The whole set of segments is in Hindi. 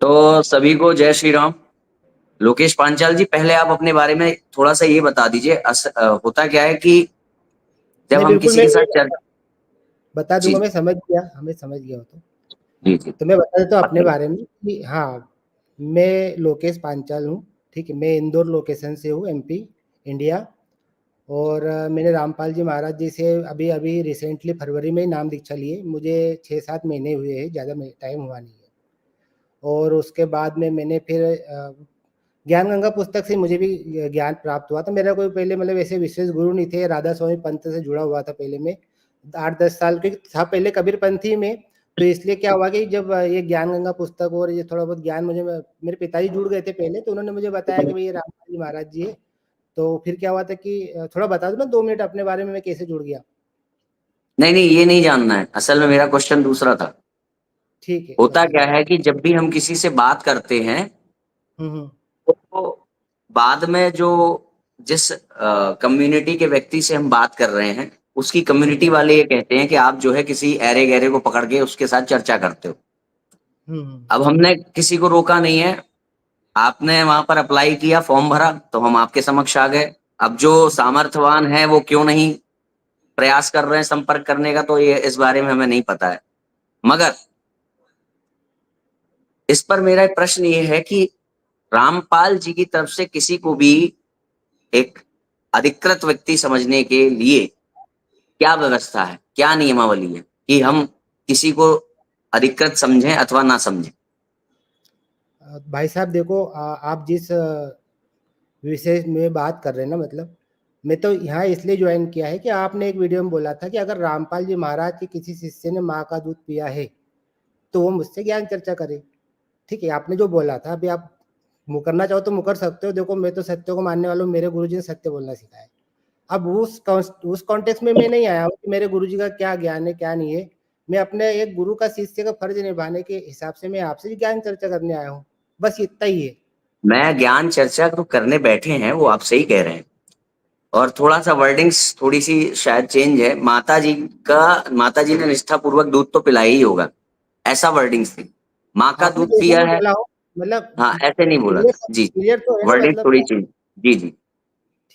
तो सभी को जय श्री राम। लोकेश पांचाल जी, पहले आप अपने बारे में थोड़ा सा ये बता दीजिए। होता क्या है कि जब नहीं, हम बिल्कुल किसी मैं के साथ चल बता जी दूँगा, मैं समझ गया, हमें समझ गया वो तो। जी जी तो मैं बता देता हूँ अपने बताइए। बारे में कि हाँ, मैं लोकेश पांचाल हूँ, ठीक है? मैं इंदौर लोकेशन से हूँ, एमपी, इंडिया। और मैंने रामपाल जी महाराज जी से अभी-अभी रिसेंटली फरवरी में ही नाम दीक्षा ली है। मुझे 6-7 महीने हुए हैं, ज़्यादा में टाइम हुआ नहीं है। और उसके बाद में मैंने फिर ज्ञान गंगा पुस्तक से मुझे भी ज्ञान प्राप्त हुआ था। मेरा कोई पहले मतलब ऐसे विशेष गुरु नहीं थे, राधा स्वामी पंथ से जुड़ा हुआ था पहले मैं। 8-10 साल के था पहले कबीरपंथी में, तो इसलिए क्या हुआ कि जब ये ज्ञान गंगा पुस्तक और ये थोड़ा बहुत ज्ञान मुझे मेरे पिताजी जुड़ गए थे पहले, तो उन्होंने मुझे बताया कि भई ये रामपाल जी महाराज जी हैं। तो फिर क्या हुआ था कि थोड़ा बता दूँ ना 2 मिनट अपने बारे में मैं कैसे जुड़ गया? नहीं नहीं, ये नहीं जानना है, असल में मेरा क्वेश्चन दूसरा था। ठीक है, होता क्या बताइए। है कि जब भी हम किसी से बात करते हैं हुँ, हुँ। तो बाद में जो जिस कम्युनिटी के व्यक्ति से हम बात कर रहे हैं उसकी ठीक कम्युनिटी है। वाले ये कहते हैं कि आप जो है किसी ऐरे गहरे को पकड़ के उसके साथ चर्चा करते हो। हुँ, हुँ। अब हमने किसी को रोका नहीं है, आपने वहां पर अप्लाई किया, फॉर्म भरा, तो हम आपके समक्ष आ गए। अब जो सामर्थ्यवान है वो क्यों नहीं प्रयास कर रहे हैं संपर्क करने का, तो ये इस बारे में हमें नहीं पता है। मगर इस पर मेरा एक प्रश्न ये है कि रामपाल जी की तरफ से किसी को भी एक अधिकृत व्यक्ति समझने के लिए क्या व्यवस्था है, क्या नियमावली है कि हम किसी को अधिकृत समझें अथवा ना समझें? भाई साहब देखो, आप जिस विषय में बात कर रहे हैं ना, मतलब मैं तो यहाँ इसलिए ज्वाइन किया है कि आपने एक वीडियो में बोला था कि अगर रामपाल जी महाराज के किसी शिष्य ने माँ का दूध पिया है, तो वो मुझसे ज्ञान चर्चा करे। ठीक है, आपने जो बोला था, अभी आप मुकरना चाहो तो मुकर सकते हो। देखो, मैं तो सत्य को मानने वाला हूँ, मेरे गुरुजी ने सत्य बोलना सिखाया है। अब उस कॉन्टेक्स्ट में मैं नहीं आया हूँ कि मेरे गुरुजी का क्या ज्ञान है, क्या नहीं है। मैं अपने एक गुरु का शिष्य का फर्ज निभाने के हिसाब से मैं आपसे ज्ञान चर्चा करने आया हूँ। बस इतना ही है। मैं ज्ञान चर्चा तो करने बैठे हैं, वो आप सही कह रहे हैं। और थोड़ा सा वर्डिंग्स थोड़ी सी शायद चेंज है। माता जी ने निष्ठा पूर्वक दूध तो पिलाया ही होगा, ऐसा वर्डिंग्स थी। माँ का आपने दूध जैसा पिया भी है। बोला हो, मतलब हाँ, ऐसे नहीं बोला था जी। क्लियर तो है ना, वर्डिंग मतलब थोड़ी चेंज। जी जी।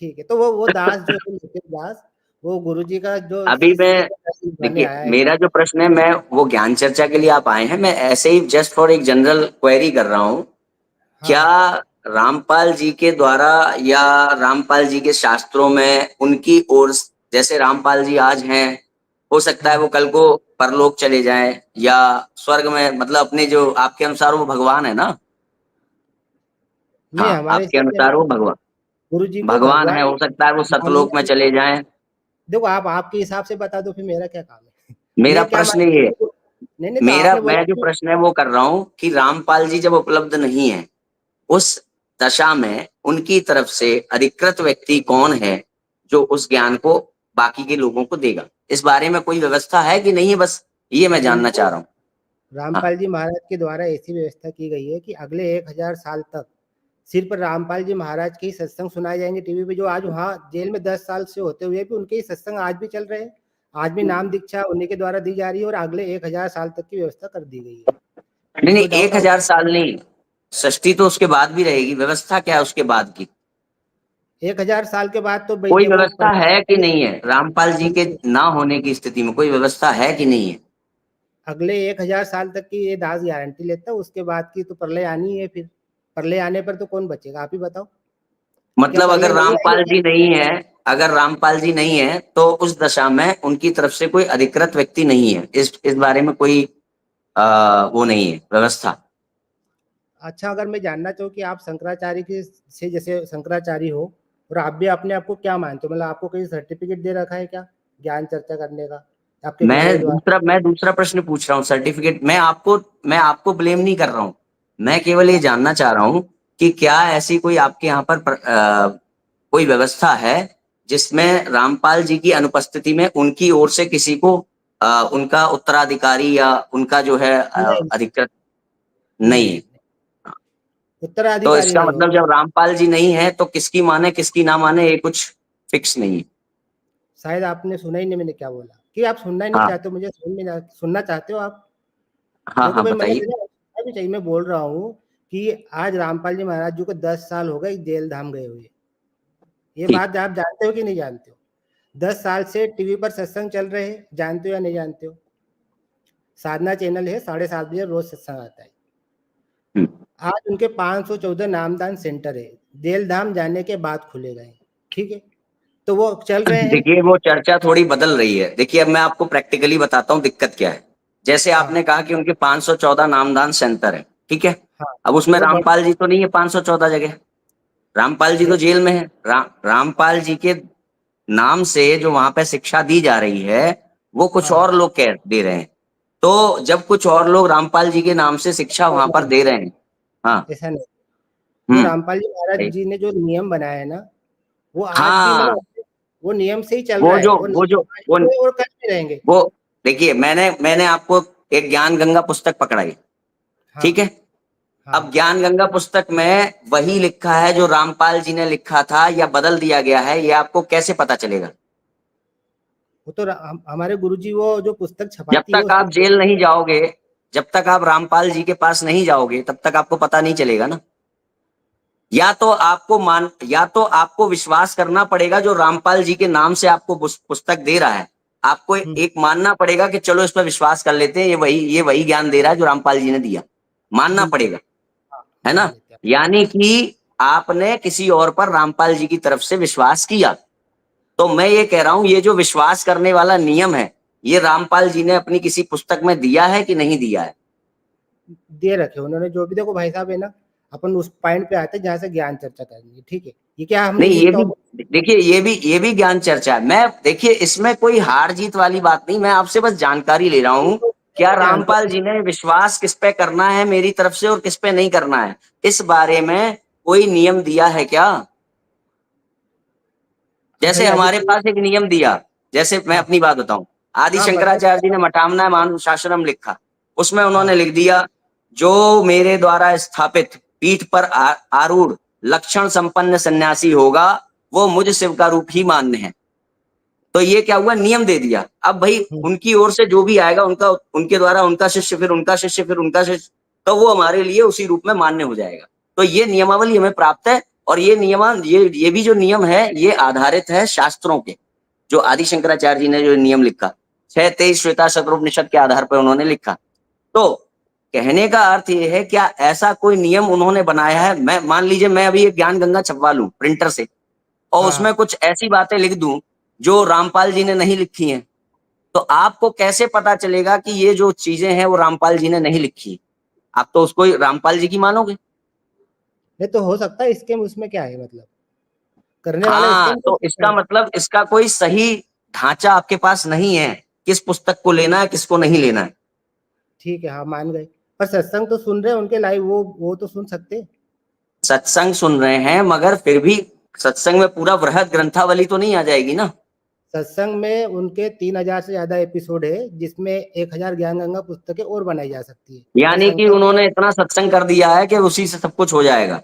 ठीक है। तो वो दास जो है निखिल दास, वो गुरुजी का जो अभी शिष्य मैं का फर्ज निभाने देखिए, आया है। मेरा जो प्रश्न है, मैं वो ज्ञान चर्चा के लिए आप आए हैं, मैं ऐसे ही जस्ट फॉर एक जनरल क्वेरी कर रहा हूँ। हाँ, क्या हाँ। रामपाल जी के द्वारा या रामपाल जी के शास्त्रों में उनकी ओर, जैसे रामपाल जी आज हैं, हो सकता है हुँ। वो कल को परलोक चले जाएं या स्वर्ग में, मतलब अपने जो आपके अनुसार वो भगवान है ना? नहीं, हाँ, हमारे आपके हिसाब से अनुसार वो भगवान गुरुजी को भगवान है, भगवान हो सकता है वो सतलोक में मानना। चले जाएं। देखो, आप आपके हिसाब से बता दो, फिर मेरा क्या काम है? मेरा मैं क्या प्रश्न मानता ये, हूँ। नहीं, नहीं, तो आपने बोला मैं जो कि प्रश्न है वो कर रहा हूँ कि रामपाल जी जब उपलब्ध नहीं है, उस दशा में उनकी तरफ से अधिकृत व्यक्ति कौन है जो उस ज्ञान को बाकी के लोगों को देगा? इस बारे में कोई व्यवस्था है कि नहीं है, बस ये मैं जानना बिल्कुल, चाह रहा हूँ। हाँ। रामपाल जी महाराज के द्वारा ऐसी व्यवस्था की गई है कि अगले 1000 साल तक सिर्फ रामपाल जी महाराज के ही सत्संग सुनाए जाएँगे टीवी पे, जो आज वहाँ जेल में 10 साल से होते हुए भी उनके ही सत्संग आज भी चल रहे हैं। आज भी नाम दीक्षा उन्हीं के द्वारा दी जा रही है और अगले 1000 साल तक की व्यवस्था कर दी गई है। नहीं नहीं, नो डाउट। 1000 साल नहीं, षष्ठी तो उसके बाद भी रहेगी। व्यवस्था क्या है उसके बाद की? 1000 साल के बाद तो भई कोई देखो व्यवस्था है कि नहीं है? रामपाल जी के बिल्कुल, ना होने की स्थिति में कोई व्यवस्था है कि नहीं है? अगले 1000 साल तक की ये दास गारंटी लेता है, उसके बाद की तो प्रलय आनी ही है फिर। प्रलय आने पर तो कौन बचेगा? आप ही बताओ। क्या मतलब प्रलय नहीं आएगी क्या? अगर रामपाल जी नहीं है तो उस दशा में उनकी तरफ से कोई अधिकृत व्यक्ति नहीं है, इस बारे में कोई वो नहीं है व्यवस्था। अच्छा, अगर मैं जानना चाहूँ कि आप शंकराचार्य के से जैसे शंकराचार्य हो और आप भी अपने आप को क्या मानते हो? मतलब आपको कहीं सर्टिफ़िकेट दे रखा है क्या, ज्ञान चर्चा करने का, आपके गुरुओं द्वारा? मैं दूसरा प्रश्न पूछ रहा हूँ। सर्टिफिकेट, मैं आपको ब्लेम नहीं कर रहा हूँ। मैं केवल ये जानना चाह रहा हूँ कि क्या ऐसी कोई आपके यहाँ पर कोई व्यवस्था है जिसमें रामपाल जी की अनुपस्थिति में उनकी ओर से किसी को उनका उत्तराधिकारी या उनका जो है नहीं, अधिकृत नहीं, नहीं है? नहीं, तो उत्तराधिकारी इसका नहीं मतलब होगा। जब रामपाल जी नहीं है तो किसकी माने किसकी ना माने, ये कुछ फिक्स नहीं है। शायद आपने सुना ही नहीं मैंने क्या बोला, कि आप सुनना ही नहीं हाँ चाहते हो, मुझे समझ में ना सुनना चाहते हो आप? हाँ देखो हाँ, भाई, मतलब बताइए। है ना, भी चाहिए। मैं बोल रहा हूँ कि आज रामपाल जी महाराज जी को 10 साल हो गए जेल धाम गए हुए। ये ठीक। बात आप जानते हो कि नहीं जानते हो? 10 साल से टीवी पर सत्संग चल रहे हैं, जानते हो या नहीं जानते हो? साधना चैनल है, 7:30 बजे रोज सत्संग आता है। हम्म। आज उनके 514 नामदान सेंटर है, जेल धाम जाने के बाद खुले गए, ठीक है? तो वो चल रहे हैं। देखिए वो चर्चा थोड़ी बदल रही है। देखिए अब मैं आपको प्रैक्टिकली बताता हूँ दिक्कत क्या है। जैसे हाँ, आपने कहा कि उनके 514 नामदान सेंटर है, ठीक है। हाँ, अब उसमें वो रामपाल जी तो नहीं है 514 जगह। रामपाल जी है। तो जेल में है। रामपाल जी के नाम से जो वहां पे शिक्षा दी जा रही है वो कुछ हाँ, और लोग कह दे रहे हैं। तो जब कुछ और लोग रामपाल जी के नाम से शिक्षा वहां पर नहीं, दे रहे हैं। हाँ। ऐसा नहीं। वो हम्म। रामपाल जी महाराज जी ने जो नियम बनाया है ना, वो आज भी हाँ। मतलब वो नियम से ही चल वो रहा है। जो वो वो जो आज भी हुए और कल भी रहेंगे। वो देखिए मैंने मैंने आपको एक ज्ञान गंगा पुस्तक पकड़ाई, हाँ, ठीक है। अब हाँ। ज्ञान गंगा पुस्तक में वही लिखा है जो रामपाल जी ने लिखा था या बदल दिया गया है, ये आपको कैसे पता चलेगा? वो तो हमारे गुरुजी वो जो पुस्तक जब छपाती है तक आप उसमें। जेल नहीं जाओगे, जब तक आप रामपाल जी के पास नहीं जाओगे, तब तक आपको पता नहीं चलेगा ना। या तो आपको विश्वास करना पड़ेगा जो रामपाल जी के नाम से आपको पुस्तक दे रहा है। आपको हम्म, एक मानना पड़ेगा कि चलो इस पर विश्वास कर लेते हैं, ये वही ज्ञान दे रहा है जो रामपाल जी ने दिया। मानना बिल्कुल। पड़ेगा, हाँ, है मान ना। लेते हैं। यानी कि आपने किसी और पर रामपाल जी की तरफ से विश्वास किया। तो मैं ये कह रहा हूं ये जो विश्वास करने वाला नियम है, ये रामपाल जी ने अपनी किसी पुस्तक में दिया है कि नहीं दिया है? दे रखे उन्होंने जो भी। देखो भाई साहब, है ना, अपन उस पॉइंट पे आते हैं जहाँ से ज्ञान चर्चा करनी है, ठीक है? ये क्या हमने नहीं, ये ये भी टॉपिक। देखिए, ये भी ज्ञान चर्चा है। मैं देखिए इसमें कोई हार जीत वाली बात नहीं, मैं आपसे बस जानकारी ले रहा हूं। क्या जानते रामपाल हैं। जी ने विश्वास किस पे करना है मेरी तरफ से और किस पे नहीं करना है, इस बारे में कोई नियम दिया है क्या? अब जैसे भाई अभी हमारे तो। पास एक नियम दिया, जैसे मैं हाँ, अपनी बात बताऊं। आदि हाँ, शंकराचार्य जी ने मठामना मानुषासनम लिखा। उसमें हाँ, उन्होंने लिख दिया, जो मेरे द्वारा स्थापित पीठ पर आरूढ़ लक्षण संपन्न सन्यासी होगा, वो मुझ शिव का रूप ही मान्य है। तो ये क्या हुआ, नियम दे दिया। अब भाई हम्म, उनकी ओर से जो भी आएगा, उनका उनके द्वारा उनका शिष्य, फिर उनका शिष्य, फिर उनका शिष्य, तो वो हमारे लिए उसी रूप में मान्य हो जाएगा। तो ये नियमावली हमें प्राप्त है। और ये भी जो नियम है ये आधारित है शास्त्रों के। जो आदि शंकराचार्य जी ने जो नियम लिखा, 6-23 श्वेता शतरूपनिषद के आधार पर उन्होंने लिखा। तो कहने का अर्थ ये है, क्या ऐसा कोई नियम उन्होंने बनाया है? मैं मान लीजिए मैं अभी एक ज्ञान गंगा छपवा लूं प्रिंटर से, और उसमें हाँ। कुछ ऐसी बातें लिख दूं जो रामपाल जी ने नहीं लिखी हैं, तो आपको कैसे पता चलेगा कि ये जो चीजें हैं वो रामपाल जी ने नहीं लिखी? आप तो उसको रामपाल जी की मानोगे। नहीं तो हो सकता है स्कैम, उसमें क्या है मतलब? करने वाला हाँ, स्कैम कर तो सकता इसका है। मतलब इसका कोई सही ढांचा आपके पास नहीं है, किस पुस्तक को लेना है किसको नहीं लेना है। ठीक है, हाँ, मान गए। पर सत्संग तो सुन रहे हैं उनके लाइव, वो तो सुन सकते हैं। सत्संग सुन रहे हैं, मगर फिर भी सत्संग में पूरा वृहद ग्रंथावली तो नहीं आ जाएगी ना। सत्संग में उनके 3,000 से ज्यादा एपिसोड है, जिसमें 1,000 ज्ञान गंगा पुस्तकें और बनाई जा सकती है। तो यानी कि संख्या। उन्होंने इतना सत्संग कर दिया है कि उसी से सब कुछ हो जाएगा।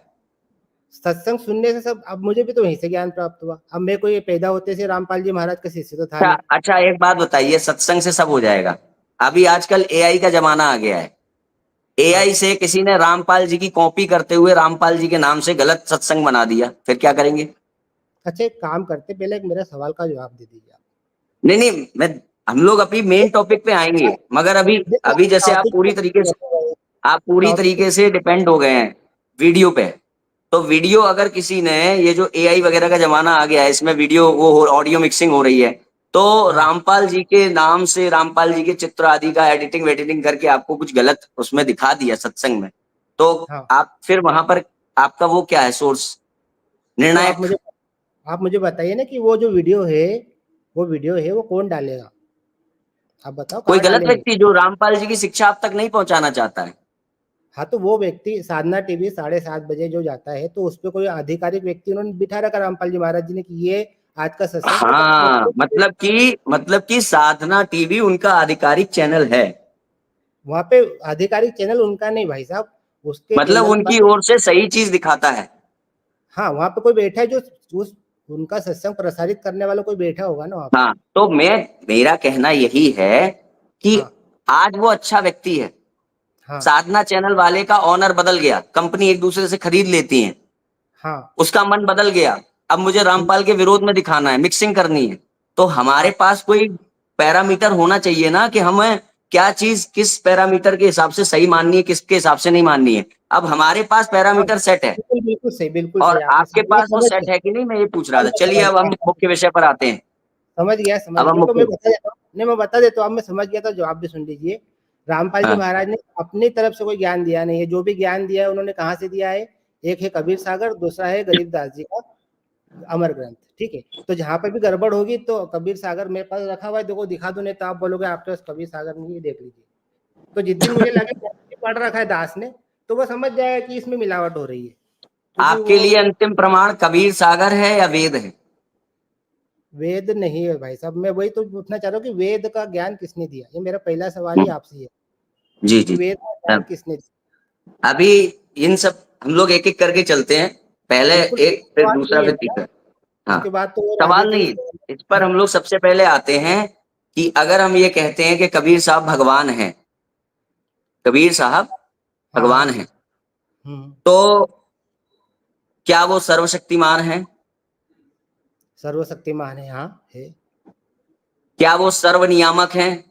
सत्संग सुनने से सब। अब मुझे भी तो वहीं से ज्ञान प्राप्त हुआ। अब मैं कोई पैदा होते से रामपाल जी महाराज का शिष्य तो था अच्छा नहीं। अच्छा, एक बात बताइए, सत्संग से सब हो जाएगा? अभी आजकल एआई का जमाना आ गया है। हाँ। एआई से किसी ने रामपाल जी की कॉपी करते हुए रामपाल जी के नाम से गलत सत्संग बना दिया, फिर क्या करेंगे? अच्छा, एक काम करते, पहले एक मेरा सवाल का जवाब दे दीजिए आप। नहीं नहीं, मैं हम लोग अपनी मेन टॉपिक पे आएंगे, मगर अभी देखो, अभी जैसे टॉपिक आप पूरी टॉपिक तरीके से डिपेंड हो गए हैं वीडियो पे। तो वीडियो अगर किसी ने, ये जो एआई वगैरह का जमाना आ गया है, इसमें वीडियो वो ऑडियो मिक्सिंग हो रही है, तो हाँ, रामपाल जी के नाम से रामपाल जी के चित्र आदि का एडिटिंग वेडिटिंग करके आपको कुछ गलत उसमें दिखा दिया सत्संग में, तो हाँ। आप फिर वहां पर आपका वो क्या है सोर्स, तो निर्णायक? आप मुझे बताइए ना कि वो जो वीडियो है वो कौन डालेगा? आप बताओ कोई कहाँ गलत डालेंगे? व्यक्ति जो रामपाल जी की शिक्षा आप तक नहीं पहुंचाना चाहता है। हाँ, तो वो व्यक्ति साधना टीवी 7:30 बजे जो जाता है, तो उस पे कोई आधिकारिक व्यक्ति उन्होंने बिठा रखा रामपाल जी महाराज जी ने कि ये आज का सत्संग हाँ, मतलब कि साधना टीवी उनका आधिकारिक चैनल है। वहां पे आधिकारिक चैनल उनका नहीं भाई साहब, उसके मतलब चैनल उनकी पर। ओर से सही चीज दिखाता है। हाँ, वहां पे कोई बैठा है जो उस उनका सत्संग प्रसारित करने वाला कोई बैठा होगा ना वहां पे। हाँ, तो मेरा कहना यही है कि हाँ, आज वो अच्छा व्यक्ति है, हाँ साधना चैनल वाले का ऑनर बदल गया, कंपनी एक दूसरे से खरीद लेती है, हाँ उसका मन बदल गया, अब मुझे रामपाल के विरोध में दिखाना है, मिक्सिंग करनी है, तो हमारे हाँ पास कोई पैरामीटर होना चाहिए ना कि हमें क्या चीज किस पैरामीटर के हिसाब से सही माननी है, किसके हिसाब से नहीं माननी है। अब हमारे पास हाँ, पैरामीटर सेट है बिल्कुल और सही आपने आपके समझ, मैं पास वो समझ सेट गया, है कि नहीं, मैं ये पूछ रहा था। मैं चलिए समझ अब हम गया, मुख्य विषय पर आते हैं। समझ अब हम गया, तो मैं मुख्य बता देता हूँ, नहीं मैं बता देता हूँ, अब मैं समझ गया, तो जवाब भी सुन लीजिए। रामपाल जी हाँ महाराज ने अपनी तरफ से कोई ज्ञान दिया नहीं है, जो भी ज्ञान दिया है उन्होंने कहाँ से दिया है? एक है कबीर सागर, दूसरा है गरीबदास जी का अमर ग्रंथ, ठीक है। तो जहाँ पर भी गड़बड़ होगी तो कबीर सागर मेरे पास रखा हुआ है, देखो दिखा दो, नहीं तो आप बोलोगे आपके पास कबीर सागर नहीं है, देख लीजिए। तो जिस दिन मुझे लगे कि पढ़ रखा है दास ने, तो वो समझ जाएगा कि इसमें मिलावट हो रही है, क्योंकि आपके वो लिए अंतिम प्रमाण कबीर सागर है या वेद है? वेद नहीं है भाई साहब। मैं वही तो पूछना चाह रहा हूँ कि वेद का ज्ञान किसने दिया? ये मेरा पहला सवाल ही आपसे है जी कि जी। वेद का ज्ञान तब किसने दिया? अभी इन सब हम लोग एक एक करके चलते हैं, पहले बिल्कुल, एक फिर सवाल दूसरा यही है फिर मेरा, तीसरा। हाँ, उसके बाद तो और आगे सवाल के नहीं है, इस पर हम लोग सबसे पहले आते हैं कि अगर हम ये कहते हैं कि कबीर साहब भगवान हैं, कबीर साहब हाँ भगवान हाँ हैं, हम्म, तो क्या वो सर्वशक्तिमान हैं? सर्वशक्तिमान है, हाँ है। क्या वो सर्वनियामक हैं?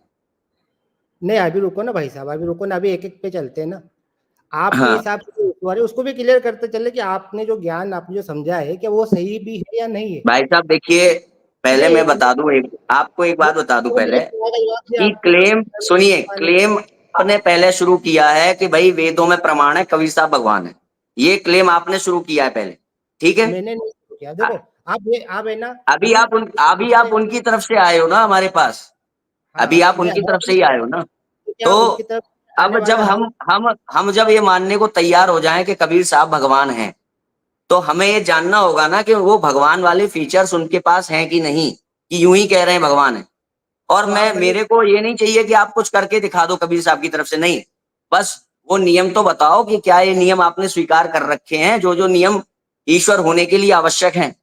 नहीं अभी रुको ना भाई साहब, अभी रुको ना, अभी एक एक पे चलते हैं ना। आपके हाँ, हिसाब से जो ईश्वर है उसको भी क्लियर करते चले कि आपने जो ज्ञान आपने जो समझा है क्या वो सही भी है या नहीं है? भाई साहब देखिए, पहले नहीं मैं एक बता दूं, एक आपको एक बात बता दूं तो मेरे पहले सवाल का जवाब भी कि आपको क्लेम सुनिए, क्लेम आपने पहले शुरू किया है कि भाई वेदों में प्रमाण है कबीर साहब भगवान है, ये क्लेम आपने शुरू किया है पहले, ठीक है। मैंने नहीं शुरू किया। देखो आप है ना, अभी अभी आप उनकी तरफ से आए हो ना हमारे पास, हाँ अभी आप मैं उनकी तरफ से ही आए हो ना। तो क्या तो उनकी तरफ आने अब जब वाला हूँ? हम जब ये मानने को तैयार हो जाएं कि कबीर साहब भगवान हैं, तो हमें ये जानना होगा ना कि वो भगवान वाले फीचर्स उनके पास हैं कि नहीं, कि यूं ही कह रहे हैं भगवान है। और तो मैं आप मेरे को ये नहीं चाहिए कि आप कुछ करके दिखा दो कबीर साहब की तरफ से, नहीं, बस वो नियम तो बताओ कि क्या ये नियम आपने स्वीकार कर रखे हैं, जो जो नियम ईश्वर होने के लिए आवश्यक हैं।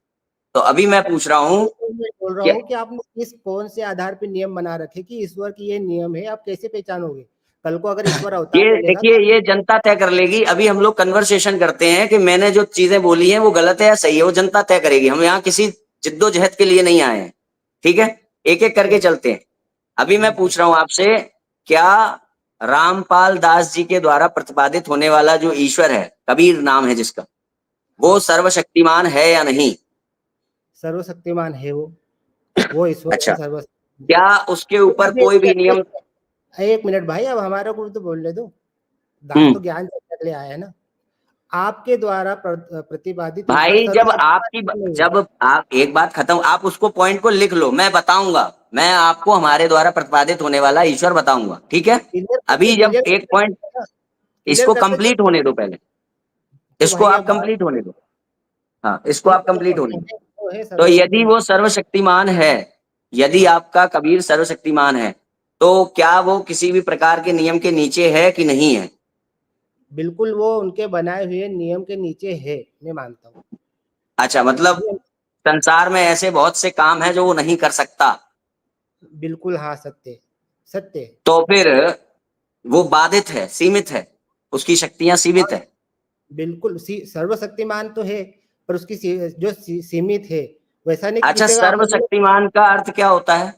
तो अभी मैं पूछ रहा हूं तो मैं बोल रहा कि हूँ कि आपने किस कौन से आधार पे नियम बना रखे कि ईश्वर की ये नियम है, आप कैसे पहचानोगे? कल को अगर ईश्वर अवतार ये ले लेगा देखिए, तो ये जनता तय कर लेगी। अभी हम लोग कन्वर्सेशन करते हैं कि मैंने जो चीजें बोली हैं वो गलत है या सही है, वो जनता तय करेगी। हम यहाँ किसी जिद्दोजहद के लिए नहीं आए हैं, ठीक है। एक एक करके चलते हैं। अभी मैं बिल्कुल पूछ रहा हूं आपसे, क्या रामपाल दास जी के द्वारा प्रतिपादित होने वाला जो ईश्वर है, कबीर नाम है जिसका, वो हाँ सर्वशक्तिमान है या नहीं? सर्वशक्तिमान है वो ईश्वर है अच्छा, सर्वशक्तिमान। क्या उसके तो ऊपर अब कोई भी नियम? एक मिनट भाई, अब हमारे को भी तो बोलने दो। दास हम्म तो ज्ञान चर्चा के लिए आया है ना। आपके द्वारा प्रतिपादित ईश्वर भाई, जब आपकी सर्वशक्तिमान नहीं है। जब आप एक बात खत्म, आप उसको पॉइंट को लिख लो, मैं बताऊंगा, मैं आपको हमारे द्वारा प्रतिपादित होने वाला ईश्वर बताऊंगा, ठीक है। अभी जब क्लियर एक पॉइंट, करते इसको चलते कंप्लीट होने दो पहले, तो इसको भाई आप अब कंप्लीट होने दो। हाँ, इसको ठीक आप है, कंप्लीट होने दो। वो है तो यदि सर्वशक्तिमान। वो सर्वशक्तिमान है, यदि हाँ आपका कबीर सर्वशक्तिमान है, तो क्या वो किसी भी प्रकार के नियम के नीचे है कि नहीं है? बिल्कुल वो उनके बनाए हुए नियम के नीचे है, मैं मानता हूँ। अच्छा, मतलब संसार में ऐसे बहुत से काम हैं जो वो नहीं कर सकता, बिल्कुल हाँ, सत्य सत्य। तो फिर वो बाधित है, सीमित है, उसकी शक्तियां सीमित है। बिल्कुल सर्वशक्तिमान तो है, पर उसकी जो सीमित है, वैसा नहीं कि अच्छा, किसी का आपने बोला। सर्वशक्तिमान का अर्थ क्या होता है?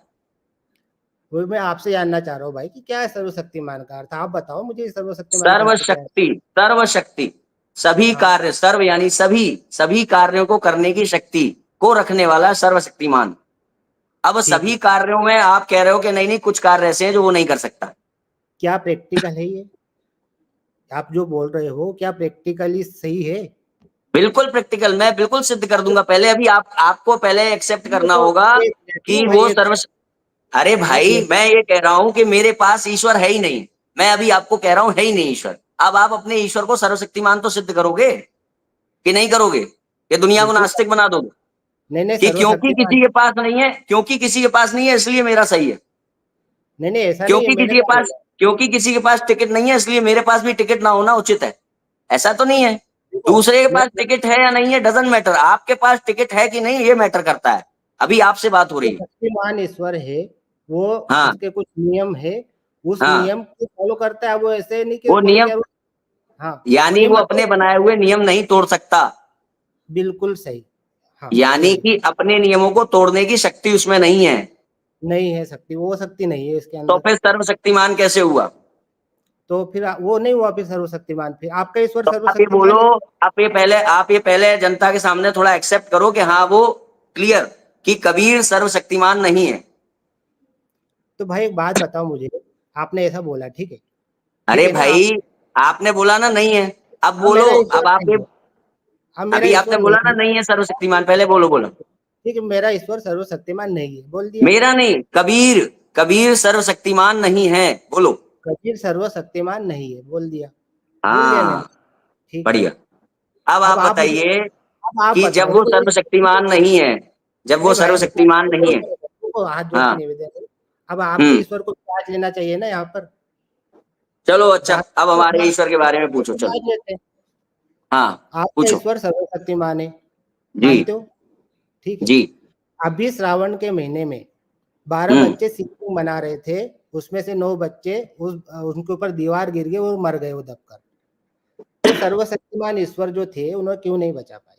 वो मैं आपसे जानना चाह रहा हूँ भाई कि क्या है सर्वशक्तिमान का अर्थ? आप बताओ मुझे सर्वशक्तिमान का अर्थ क्या है? सर्वशक्ति, सर्वशक्ति, सभी हाँ कार्य, सर्व यानी सभी, सभी कार्यों को करने की शक्ति को रखने वाला सर्वशक्तिमान। अब ठीक सभी है, कार्यों में आप कह रहे हो कि नहीं नहीं, कुछ कार्य ऐसे हैं जो वो नहीं कर सकता। क्या प्रैक्टिकल है ये? आप जो बोल रहे हो क्या प्रैक्टिकली सही है? बिल्कुल प्रैक्टिकल, मैं बिल्कुल सिद्ध कर दूंगा। पहले अभी आपको पहले एक्सेप्ट करना तो होगा एक मिनट कि क्यों भाई, वो सर्व। अरे एक भाई, मिनट मैं ये कह रहा हूं कि मेरे पास ईश्वर है ही नहीं। मैं अभी आपको कह रहा हूं है ही नहीं ईश्वर। अब आप अपने ईश्वर को सर्वशक्तिमान तो सिद्ध करोगे कि नहीं करोगे? ये दुनिया को बिल्कुल। नास्तिक बना दोगे नहीं नहीं, कि क्योंकि सर्वशक्तिमान। किसी के पास नहीं है, क्योंकि किसी के पास नहीं है इसलिए मेरा सही है, नहीं नहीं, ऐसा नहीं है, क्योंकि मैंने किसी के क्या पास बोला? क्योंकि किसी के पास टिकट नहीं है इसलिए मेरे पास भी टिकट ना होना उचित है, ऐसा तो नहीं है। देखो दूसरे के मैं पास टिकट है या नहीं है डजंट मैटर, आपके पास टिकट है कि नहीं ये मैटर करता है। अभी आपसे बात हो जो रही है। शक्तिमान ईश्वर है वो, हाँ, उसके कुछ नियम है, उस हाँ, नियम को फॉलो करता है, वो ऐसे नहीं कि वो बोले कि नियम, यार हाँ, वो यानी नियम वो अपने मतलब बनाए हुए नियम नहीं तोड़ सकता, बिल्कुल सही। हाँ, यानी बोलिए। कि अपने नियमों को तोड़ने की शक्ति उसमें नहीं है। नहीं है शक्ति, वो शक्ति नहीं है इसके तो अंदर। फिर सर्वशक्तिमान कैसे हुआ? तो फिर वो नहीं हुआ फिर सर्वशक्तिमान, फिर आपका ईश्वर तो आप ये बोलो, सर्वशक्तिमान है। आप ये पहले जनता के सामने थोड़ा एक्सेप्ट करो कि हाँ वो क्लियर कि कबीर सर्वशक्तिमान नहीं है। तो भाई एक बात बताओ मुझे, आपने ऐसा बोला, ठीक है, ठीक अरे है ना आप। भाई, आपने बोला ना नहीं है, अब अब बोलो। मेरा अब ईश्वर आप नहीं ये, है, अब मेरा अभी आपने ईश्वर बोला ना नहीं नहीं है सर्वशक्तिमान, है, पहले बोलो बोलो। ठीक है, मेरा ईश्वर सर्वशक्तिमान नहीं है, बोल दिया। मेरा नहीं, कबीर, कबीर सर्वशक्तिमान नहीं है, बोलो। कबीर सर्वशक्तिमान नहीं है, बोल दिया। बोल दिया मैंने। हाँ, ठीक है। बढ़िया। अब अब आप आप मुझे, बताइए अब आप कि जब बताओ वो देखो ये, सर्वशक्तिमान नहीं है, जब वो नहीं भाई सर्वशक्तिमान नहीं है। देखो, हाथ जोड़ के हाँ। निवेदन है। अब आपके हम्म। ईश्वर को जांच लेना चाहिए ना यहाँ पर। चलो अच्छा, जांच अब तो हमारे ईश्वर के बारे में पूछो, चलो। जांच लेते हैं। हाँ, आपका पूछो। ईश्वर सर्वशक्तिमान है, जी। मानते हो? ठीक है। जी। अभी श्रावण के महीने में 12 हम्म। बच्चे शिवलिंग बना रहे थे, उसमें से 9 बच्चे उनके ऊपर दीवार गिर गई, वो मर गए वो दबकर। तो सर्वशक्तिमान ईश्वर जो थे उन्हें क्यों नहीं बचा पाए?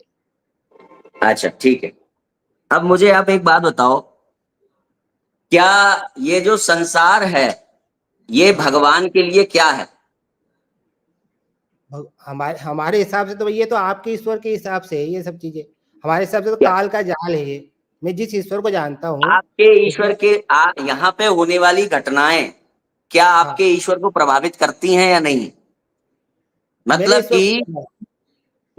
अच्छा ठीक है। अब हाँ, मुझे आप एक बात बताओ, क्या ये जो संसार है, ये हाँ। भगवान के लिए क्या है? हमारे हमारे हिसाब से तो ये तो आपके ईश्वर के हिसाब से है ये सब चीजें। हमारे हिसाब से तो क्या काल का जाल है ये। मैं जिस ईश्वर को जानता हूँ, आपके ईश्वर के यहाँ पे होने वाली घटनाएं क्या हाँ, आपके ईश्वर को प्रभावित करती हैं या नहीं? मेरे मतलब ईश्वर कि को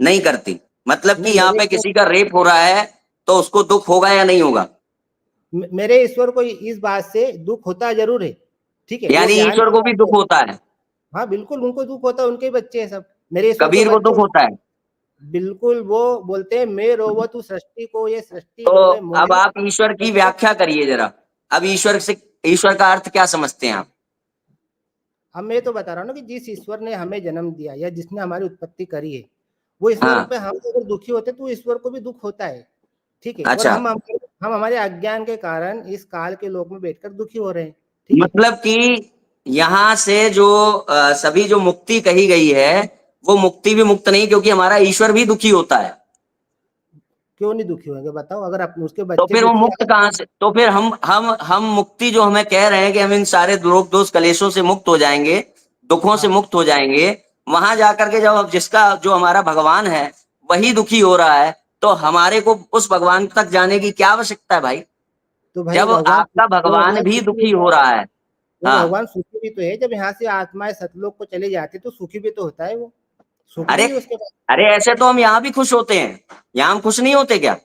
नहीं करती। मतलब कि नहीं, यहाँ मेरे पे ईश्वर, किसी का रेप हो रहा है तो उसको दुख होगा या नहीं होगा? मेरे ईश्वर को इस बात से दुख होता जरूर है, ठीक है, वो यानी ज्ञान ईश्वर की को भी बात है। दुख होता है, हाँ बिल्कुल, उनको दुख होता है, उनके ही बच्चे हैं सब। मेरे ईश्वर के कबीर को बच्चे दुख होता है। बिल्कुल, वो बोलते हैं मैं रोवतु सृष्टि को, ये सृष्टि तो रोवे अब मोहे। आप ईश्वर की व्याख्या करिए जरा। अब ईश्वर का अर्थ क्या समझते हैं आप? अब मैं तो बता रहा हूँ ना कि जिस ईश्वर ने हमें जन्म दिया या जिसने हमारी उत्पत्ति करी है, वो ईश्वर हाँ। पे हम अगर दुखी होते तो ईश्वर को भी दुख होता है, ठीक है, और अच्छा, हम हमारे अज्ञान के कारण इस काल के लोक में बैठकर दुखी हो रहे हैं, ठीक है। मतलब कि यहाँ से जो सभी जो मुक्ति कही गई है, वो मुक्ति भी मुक्त नहीं, क्योंकि हमारा ईश्वर भी दुखी होता है। क्यों नहीं दुखी होंगे बताओ, अगर अपने उसके तो बच्चे फिर वो दुखी मुक्त अगर, कहाँ से? तो फिर हम मुक्ति जो हमें कह रहे हैं कि हम इन सारे रोग दोष कलेशों से मुक्त हो जाएंगे, दुखों से हाँ, मुक्त हो जाएंगे, वहां जाकर के जब जिसका जो हमारा भगवान है वही दुखी हो रहा है, तो हमारे को उस भगवान तक जाने की क्या आवश्यकता है भाई? तो भाई जब आपका भगवान भी सुखी दुखी होता हो है, रहा है। वो हाँ। भगवान सुखी भी तो है, जब यहाँ से आत्माएं सतलोक को चली जाती तो सुखी भी तो होता है वो, सुख अरे, भी है उसके पास। अरे ऐसे तो हम यहाँ भी खुश होते हैं, यहाँ हम खुश नहीं होते क्या?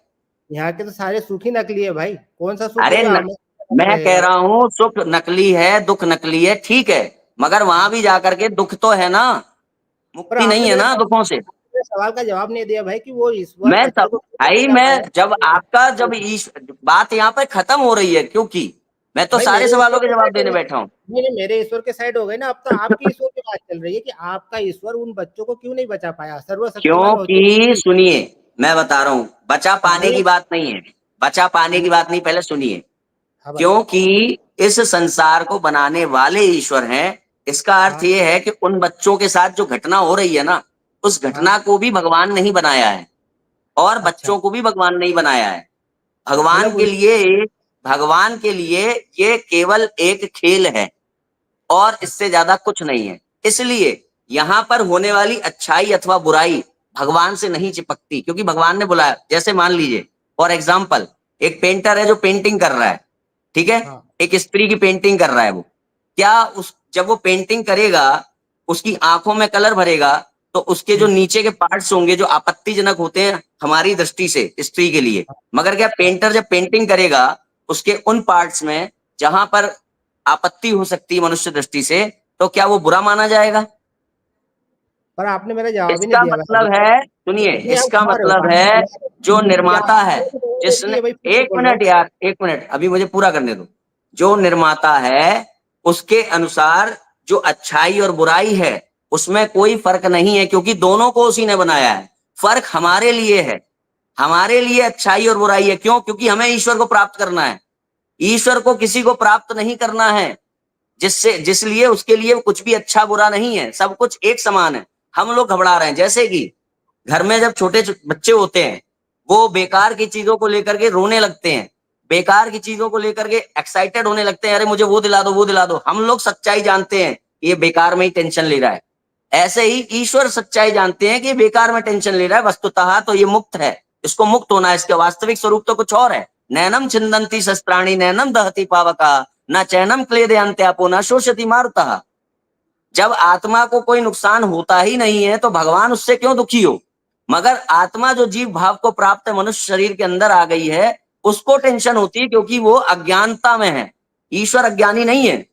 यहाँ के तो सारे सुख ही नकली है भाई, कौन सा सुख है अरे जो हमें मैं कह रहेगा? रहा हूँ सुख नकली है, दुख नकली है, ठीक है, मगर वहां हाँ, भी जाकर के दुख तो है ना, पर मुक्ति नहीं है ना दुखों से। आपने मेरे सवाल का जवाब नहीं दिया भाई कि वो ईश्वर मैं बच्चों तब को क्यों नहीं भाई बचा मैं पाया? जब आपका जब बात यहाँ पर खत्म हो रही है, क्योंकि मैं तो भाई सारे मेरे ईश्वर सवालों के के जवाब साइड हो देने गए, बैठा हूँ। नहीं नहीं, मेरे ईश्वर के साइड हो गए ना, अब तो आपकी ईश्वर की बात चल रही है कि आपका ईश्वर उन बच्चों को क्यों नहीं बचा पाया, सर्वशक्तिमान होते हुए क्योंकि भी। सुनिए, मैं बता रहा हूँ, बचा हाँ पाने भाई, की बात नहीं है, बचा पाने की बात नहीं, पहले सुनिए। हाँ भाई, क्योंकि इस संसार को बनाने वाले ईश्वर हैं, इसका अर्थ हाँ, यह है कि उन बच्चों के साथ जो घटना हो रही है ना, उस हाँ, घटना को भी भगवान नहीं बनाया है, और अच्छा, बच्चों को भी भगवान नहीं बनाया है। भगवान मतलब के उन, लिए, भगवान के लिए ये केवल एक खेल है, और इससे ज्यादा कुछ नहीं है। इसलिए यहां पर होने वाली अच्छाई अथवा बुराई भगवान से नहीं चिपकती, क्योंकि भगवान ने बुलाया। जैसे मान लीजिए फॉर एग्जाम्पल, एक पेंटर है जो पेंटिंग कर रहा है, ठीक है, हाँ, एक स्त्री की पेंटिंग कर रहा है वो, क्या उस जब वो पेंटिंग करेगा, उसकी आंखों में कलर भरेगा, तो उसके जो हम्म, नीचे के पार्ट्स होंगे जो आपत्तिजनक होते हैं हमारी दृष्टि से स्त्री के लिए, मगर क्या हाँ, पेंटर जब पेंटिंग करेगा, उसके उन पार्ट्स में जहां पर आपत्ति हो सकती है मनुष्य दृष्टि से, तो क्या वो बुरा माना जाएगा? पर आपने मेरा जवाब ही नहीं इसका दिया भाई। मतलब है, सुनिए, नहीं आप इसका घुमा रहे हो, मतलब बात है घुमा रहे हो। जो क्या निर्माता है, आपको तो जवाब देती जिसने, है भाई, फिर से एक बोल रहा मिनट हूँ। यार, एक मिनट, अभी मुझे पूरा करने दो। जो निर्माता है उसके अनुसार जो अच्छाई और बुराई है उसमें कोई फर्क नहीं है, क्योंकि दोनों को उसी ने बनाया है। फर्क हमारे लिए है, हमारे लिए अच्छाई और बुराई है। क्यों? क्योंकि हमें ईश्वर को प्राप्त करना है, ईश्वर को किसी को प्राप्त नहीं करना है। जिसलिए उसके लिए कुछ भी अच्छा बुरा नहीं है, सब कुछ एक समान है। हम लोग घबरा रहे हैं। जैसे कि घर में जब छोटे बच्चे होते हैं, वो बेकार की चीजों को लेकर के रोने लगते हैं, बेकार की चीजों को लेकर के एक्साइटेड होने लगते हैं, अरे मुझे वो दिला दो, वो दिला दो। हम लोग सच्चाई जानते हैं ये बेकार में ही टेंशन ले रहा है। ऐसे ही ईश्वर सच्चाई जानते हैं कि बेकार में टेंशन ले रहा है, वस्तुतः तो ये मुक्त है, इसको मुक्त होना है। इसका वास्तविक स्वरूप तो कुछ और है। नैनम छिंदंती शस्त्राणी नैनम दहति पावका न चैनम क्लेदयन्त्यापो न शोषति मारुतः। जब आत्मा को कोई नुकसान होता ही नहीं है तो भगवान उससे क्यों दुखी हो। मगर आत्मा जो जीव भाव को प्राप्त है, मनुष्य शरीर के अंदर आ गई है, उसको टेंशन होती है, क्योंकि वो अज्ञानता में है। ईश्वर अज्ञानी नहीं है,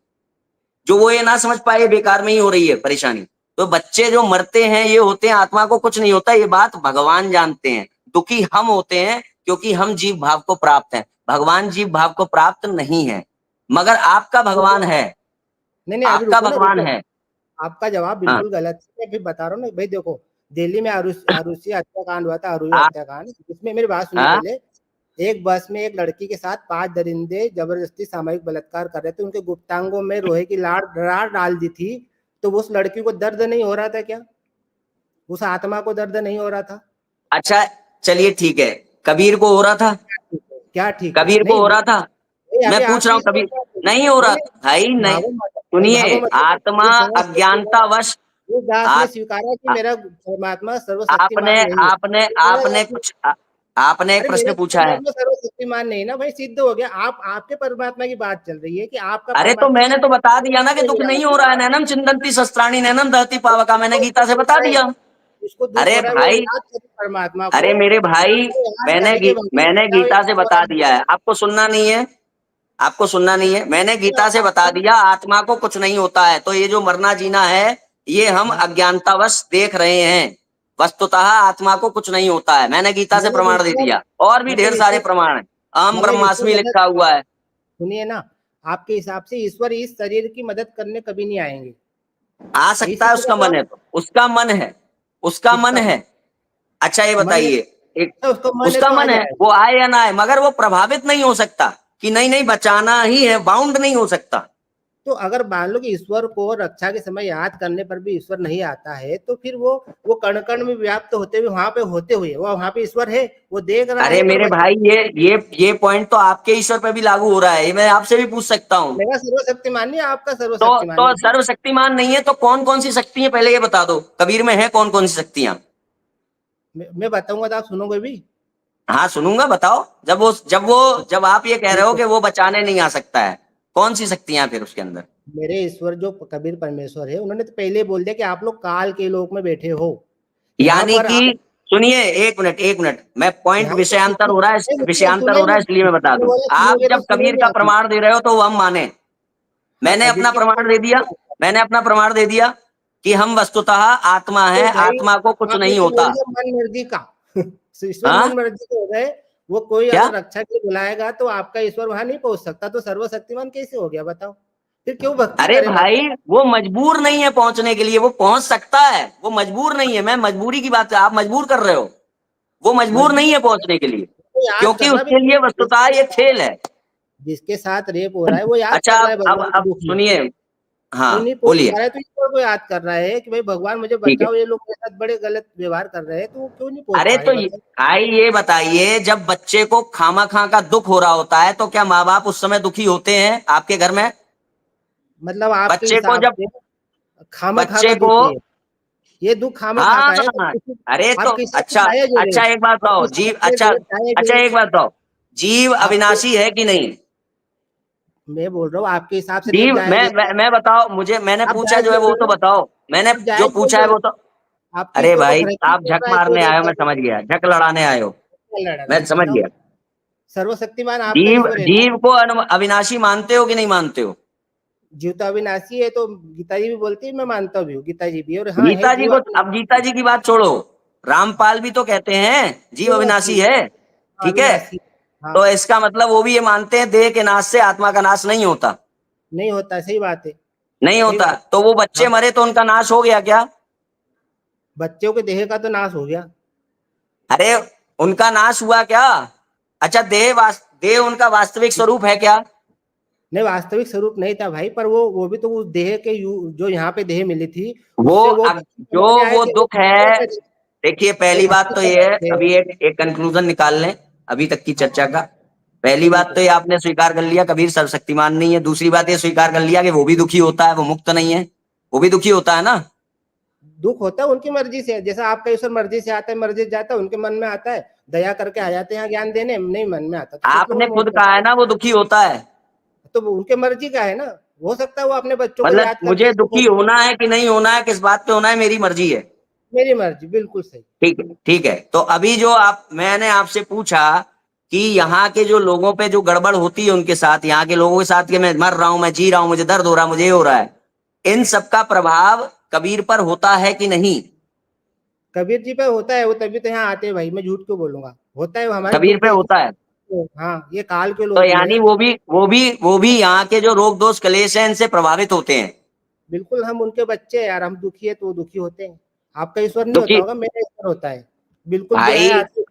जो वो ये ना समझ पाए बेकार में ही हो रही है परेशानी। तो बच्चे जो मरते हैं ये होते हैं, आत्मा को कुछ नहीं होता, ये बात भगवान जानते हैं। दुखी हम होते हैं क्योंकि हम जीव भाव को प्राप्त हैं, भगवान जीव भाव को प्राप्त नहीं है। मगर आपका भगवान है, नहीं अभी आपका रुको ना, भगवान रुको। है। आपका जवाब हाँ, बिल्कुल गलत है। मैं फिर बता रहा हूँ ना भाई, देखो दिल्ली में आरुषि हत्याकांड हुआ था, आरुषि आप हत्याकांड, इसमें मेरी बात सुनिए हाँ, पहले। एक बस में एक लड़की के साथ 5 दरिंदे जबरदस्ती सामूहिक बलात्कार कर रहे थे, उनके गुप्तांगों में लोहे की राड डाल दी थी, तो उस लड़की को दर्द नहीं हो रहा था क्या? उस आत्मा को दर्द नहीं हो रहा था? अच्छा चलिए ठीक है, कबीर को हो रहा था, क्या ठीक है? कबीर को नहीं हो वो रहा था। नहीं, मैं अभी पूछ रहा आपकी हूँ ईश्वर कबीर बात हुई। नहीं हो नहीं रहा नहीं, भाई, नहीं। भागो मत, सुनिए, भागो मत। आत्मा इस दास ने अज्ञानतावश इस दास ने आत, स्वीकारा कि आ- मेरा परमात्मा आपने सर्वशक्तिमान नहीं है। आपने आपने कुछ आपने एक अरे प्रश्न मेरा पूछा है। परमात्मा सर्वशक्तिमान नहीं ना भाई, सिद्ध हो गया। आप आपके परमात्मा की बात चल रही है कि आपका अरे तो परमात्मा मैंने तो बता दिया ना कि दुख नहीं हो रहा है। नैनम चिंदंती शस्त्राणी नैनम दहती पावका, मैंने गीता से बता दिया। उसको दुख अरे हो रहा है, वो भाई, याद करे परमात्मा को, अरे मेरे भाई, वो याद करे कि भगवान मैंने बताओ ये गीता से दुख हो बता रहा दिया है, आपको सुनना नहीं है, आपको सुनना नहीं है। मैंने गीता से बता है। दिया आत्मा को कुछ नहीं होता है। तो ये जो मरना जीना है, ये हम हाँ, अज्ञानतावश देख रहे हैं। वस्तुतः आत्मा को कुछ नहीं होता है, मैंने गीता से मतलब प्रमाण दे ईश्वर दिया, और भी ढेर मतलब सारे ईश्वर प्रमाण है। अहम मतलब ईश्वर ब्रह्मास्मि मदद, लिखा हुआ है। सुनिए ना, आपके हिसाब से ईश्वर इस शरीर की मदद करने कभी नहीं आएंगे? आ यही सकता है, सीधी उसका बात है मन है आप। तो, उसका मन है, उसका मन किसका है। अच्छा ये मन है? बताइए, एक उसका मन है उसका तो आ मन है, जाएगा। वो आए या ना आए, मगर वो प्रभावित नहीं हो सकता कि नहीं नहीं बचाना ही है, बाउंड नहीं हो सकता। तो अगर मान लो कि ईश्वर को रक्षा के समय याद करने पर भी ईश्वर नहीं आता है, तो फिर वो कण कण में व्याप्त होते हुए वहां पे होते हुए वो वहां पे ईश्वर है, वो देख रहा अरे है पर मेरे बचा। भाई, ये पॉइंट तो आपके ईश्वर पे भी लागू हो रहा है, ये मैं आपसे भी पूछ सकता हूँ। मेरा सर्वशक्तिमान नहीं, आपका तो सर्वशक्तिमान है। सर्वशक्तिमान नहीं है तो कौन कौन सी शक्ति है, पहले ये बता दो, कबीर में है कौन कौन सी शक्तियां। मैं बताऊंगा तो आप सुनोगे भी। हाँ सुनूंगा, बताओ। जब आप ये कह रहे हो कि वो बचाने नहीं आ सकता है, कौन सी शक्तियां फिर उसके अंदर। मेरे ईश्वर जो कबीर परमेश्वर है, उन्होंने तो पहले बोल दिया कि आप लोग काल के लोक में बैठे हो। यहाँ यानी पर कि, आप सुनिए एक मिनट, मैं पॉइंट यहाँ पर विषयांतर हो रहा है, विषयांतर सुना हो ही रहा है, नहीं, इसलिए मैं बता मैंने दूं। बोला आप सुनोगे तो जब सुनो कबीर नहीं का आपने। प्रमाण दे रहे हो तो हम माने। हाँ, मैंने कबीर अपना के प्रमाण दे दिया, मैंने अपना प्रमाण दे दिया कि हम वस्तुतः आत्मा तो है, भाई आत्मा को कुछ आपने नहीं तो बोल होता। दिया मन मर्जी का। ईश्वर मन हाँ, मर्जी के हो गए। वो कोई क्या? अगर रक्षा के लिए बुलाएगा तो आपका ईश्वर वहां नहीं पहुंच सकता, तो सर्वशक्तिमान कैसे हो गया बताओ? फिर क्यों भक्ति अरे करे भाई, बताओ? वो मजबूर नहीं है पहुंचने के लिए, वो पहुंच सकता है, वो मजबूर नहीं है। मैं मजबूरी की बात, आप मजबूर कर रहे हो। वो मजबूर मजबूर नहीं है पहुंचने के लिए, को याद क्योंकि करना भी, उसके लिए वस्तुतः ये खेल है। जिसके साथ रेप हो रहा है वो याद अच्छा कर रहा है भगवान के अब दुख में। सुनिए। हाँ कोई नहीं पहुंच बोलिए। पा रहा है तो ईश्वर को याद कर रहा है कि भाई भगवान मुझे ठीक है। बचाओ, ये लोग मेरे साथ बड़े गलत व्यवहार कर रहे हैं, तो वो क्यों नहीं पहुंच अरे पा रहे तो बताओ? भाई ये बताइए, जब बच्चे को खामा खा का दुख हो रहा होता है तो क्या माँ बाप उस समय दुखी होते हैं आपके घर में? मतलब आपके बच्चे को हिसाब जब से खामा खा का बच्चे को दुख है, ये दुख खामा खा हाँ, का है, तो अरे तो आपके हिसाब से अच्छा, जायज है अच्छा रेप? एक बात आपके बताओ, हिसाब जीव, से अच्छा, रेप जायज अच्छा है? एक बात बताओ, जीव आपके अविनाशी है कि नहीं? मैं बोल रहा हूँ आपके हिसाब से रेप जीव, जायज है? मैं बताओ मुझे, मैंने आप पूछा जायज जो है बोल वो रहे तो हो, बताओ, मैंने आप जो जायज बोल पूछा है रहे वो तो। हो। आपके अरे ईश्वर को भाई, फर्क आप नहीं पड़ झक रहा है क्यों मारने रेप आए हो, मैं जायज समझ गया, झक लड़ाने आए हो, है? लड़ रहा मैं है समझ बताओ। गया। सर्वशक्तिमान आपका जीव ईश्वर है ना? जीव को अविनाशी मानते हो कि नहीं मानते हो? जीव तो अविनाशी है, तो गीता जी भी बोलती है, मैं मानता भी हूँ गीता जी भी, और हाँ है गीता जी जीव को, अब गीता अविनाशी। जी की बात छोड़ो, रामपाल भी तो कहते हैं जीव अविनाशी, अविनाशी है। हाँ, ठीक है, अविनाशी। हाँ, तो इसका मतलब वो भी ये मानते हैं देह के नाश से आत्मा का नाश नहीं होता। नहीं होता, सही बात है। नहीं सही होता, बात। तो वो बच्चे हाँ, मरे तो उनका नाश हो गया क्या? बच्चों के देह का तो नाश हो गया। अरे उनका नाश हुआ क्या? अच्छा, देह उनका वास्तविक स्वरूप है क्या? नहीं, वास्तविक स्वरूप नहीं था भाई, पर वो भी तो उस देह के जो यहाँ पे देह मिली थी वो उससे वो जो समझ में आए वो थे, दुख है, देखिए वो पहली बात भक्ति तो कर ये रहे है, थे। अभी एक कंक्लूजन निकाल लें अभी तक की हाँ, चर्चा का। पहली बात बिल्कुल। तो ये आपने स्वीकार कर लिया कबीर सर्वशक्तिमान नहीं है। दूसरी बात ये स्वीकार कर लिया कि वो भी दुखी होता है, वो मुक्त नहीं है, वो भी दुखी होता है ना। दुख होता है उनकी मर्जी से, जैसा आपका ईश्वर मर्जी से आता है, मर्जी से जाता है, उनके मन में आता है, दया करके आ जाते हैं यहाँ ज्ञान देने, नहीं मन में आता तो फिर आपने वो खुद कहा है ना वो दुखी होता है। तो वो उनके मर्जी का है ना। हो सकता है वो अपने बच्चों को मतलब याद करके मुझे दुख दुखी होता है। होना है कि नहीं होना है, किस बात पे होना है, मेरी मर्जी है। मेरी मर्जी, बिल्कुल सही। ठीक है, ठीक है। तो अभी जो मैंने आपसे पूछा कि यहाँ के जो लोगों पे जो गड़बड़ होती है उनके साथ, यहाँ के लोगों के साथ, कि मैं मर रहा हूं, मैं जी रहा हूं, मुझे दर्द हो रहा है, मुझे ये हो रहा है, इन सब का प्रभाव कबीर पर होता है कि नहीं? कबीर जी पे होता है, वो तभी तो यहाँ आते हैं भाई, मैं झूठ क्यों बोलूंगा, होता है, वो हमारे कबीर दुख पे देख होता है। हाँ, ये काल के तो लोग ही यानी हैं। वो भी यहाँ के जो रोग दोष क्लेश हैं इनसे प्रभावित होते हैं। बिल्कुल, हम उनके बच्चे हैं यार, हम दुखी है तो वो दुखी होते हैं। आपका ईश्वर नहीं होता दुखी होगा, मेरा ईश्वर होता है। बिल्कुल दया भाई, आती है,